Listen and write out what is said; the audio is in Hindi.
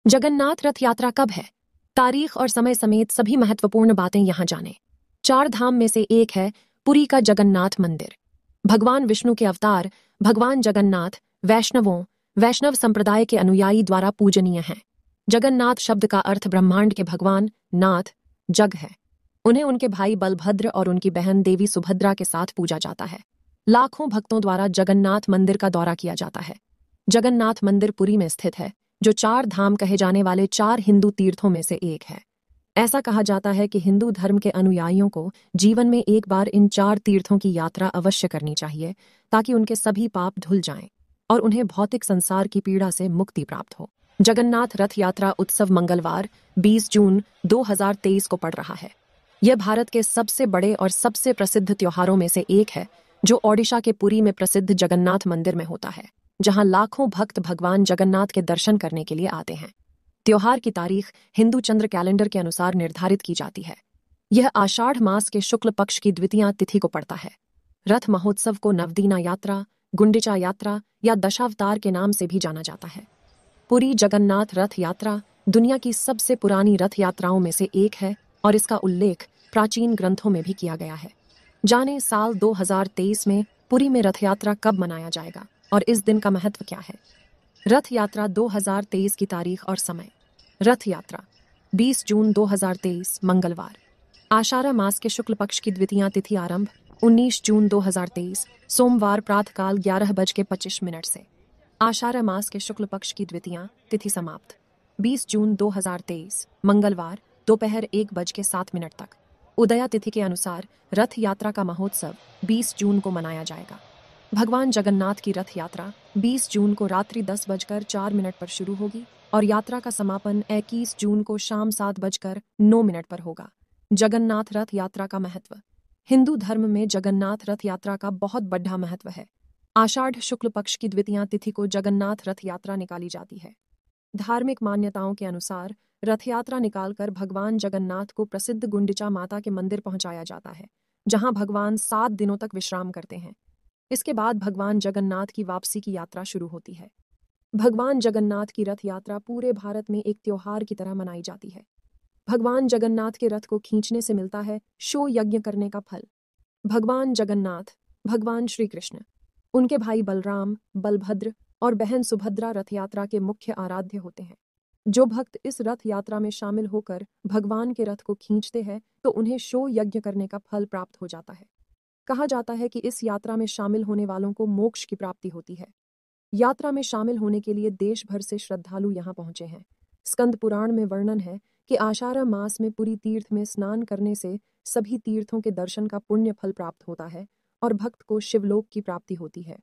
जगन्नाथ रथ यात्रा कब है? तारीख और समय समेत सभी महत्वपूर्ण बातें यहाँ जानें। 4 धाम में से एक है पुरी का जगन्नाथ मंदिर। भगवान विष्णु के अवतार भगवान जगन्नाथ वैष्णव संप्रदाय के अनुयायी द्वारा पूजनीय हैं। जगन्नाथ शब्द का अर्थ ब्रह्मांड के भगवान, नाथ, जग है। उन्हें उनके भाई बलभद्र और उनकी बहन देवी सुभद्रा के साथ पूजा जाता है। लाखों भक्तों द्वारा जगन्नाथ मंदिर का दौरा किया जाता है। जगन्नाथ मंदिर पुरी में स्थित है, जो 4 धाम कहे जाने वाले 4 हिंदू तीर्थों में से एक है। ऐसा कहा जाता है कि हिंदू धर्म के अनुयायियों को जीवन में एक बार इन 4 तीर्थों की यात्रा अवश्य करनी चाहिए, ताकि उनके सभी पाप धुल जाएं और उन्हें भौतिक संसार की पीड़ा से मुक्ति प्राप्त हो। जगन्नाथ रथ यात्रा उत्सव मंगलवार 20 जून 2023 को पड़ रहा है। यह भारत के सबसे बड़े और सबसे प्रसिद्ध त्योहारों में से एक है, जो ओडिशा के पुरी में प्रसिद्ध जगन्नाथ मंदिर में होता है, जहां लाखों भक्त भगवान जगन्नाथ के दर्शन करने के लिए आते हैं। त्योहार की तारीख हिंदू चंद्र कैलेंडर के अनुसार निर्धारित की जाती है। यह आषाढ़ मास के शुक्ल पक्ष की द्वितीया तिथि को पड़ता है। रथ महोत्सव को नवदीना यात्रा, गुंडिचा यात्रा या दशावतार के नाम से भी जाना जाता है। पुरी जगन्नाथ रथ यात्रा दुनिया की सबसे पुरानी रथ यात्राओं में से एक है और इसका उल्लेख प्राचीन ग्रंथों में भी किया गया है। जाने साल 2023 में पुरी में रथ यात्रा कब मनाया जाएगा और इस दिन का महत्व क्या है। रथ यात्रा 2023 की तारीख और समय। रथ यात्रा 20 जून 2023 मंगलवार। आषाढ़ मास के शुक्ल पक्ष की द्वितीया तिथि आरंभ 19 जून 2023 सोमवार प्रातःकाल 11:25 से। आषाढ़ मास के शुक्ल पक्ष की द्वितीया तिथि समाप्त 20 जून 2023 मंगलवार दोपहर 1:07 तक। उदया तिथि के अनुसार रथ यात्रा का महोत्सव 20 जून को मनाया जाएगा। भगवान जगन्नाथ की रथ यात्रा 20 जून को रात्रि 10:04 पर शुरू होगी और यात्रा का समापन 21 जून को शाम 7:09 पर होगा। जगन्नाथ रथ यात्रा का महत्व। हिंदू धर्म में जगन्नाथ रथ यात्रा का बहुत बड़ा महत्व है। आषाढ़ शुक्ल पक्ष की द्वितीया तिथि को जगन्नाथ रथ यात्रा निकाली जाती है। धार्मिक मान्यताओं के अनुसार रथ यात्रा निकालकर भगवान जगन्नाथ को प्रसिद्ध गुंडिचा माता के मंदिर पहुंचाया जाता है, जहां भगवान 7 दिनों तक विश्राम करते हैं। इसके बाद भगवान जगन्नाथ की वापसी की यात्रा शुरू होती है। भगवान जगन्नाथ की रथ यात्रा पूरे भारत में एक त्योहार की तरह मनाई जाती है। भगवान जगन्नाथ के रथ को खींचने से मिलता है शो यज्ञ करने का फल। भगवान जगन्नाथ, भगवान श्री कृष्ण, उनके भाई बलराम, बलभद्र और बहन सुभद्रा रथ यात्रा के मुख्य आराध्य होते हैं। जो भक्त इस रथ यात्रा में शामिल होकर भगवान के रथ को खींचते हैं तो उन्हें शो यज्ञ करने का फल प्राप्त हो जाता है। कहा जाता है कि इस यात्रा में शामिल होने वालों को मोक्ष की प्राप्ति होती है। यात्रा में शामिल होने के लिए देश भर से श्रद्धालु यहाँ पहुंचे हैं। स्कंद पुराण में वर्णन है कि आषाढ़ मास में पुरी तीर्थ में स्नान करने से सभी तीर्थों के दर्शन का पुण्य फल प्राप्त होता है और भक्त को शिवलोक की प्राप्ति होती है।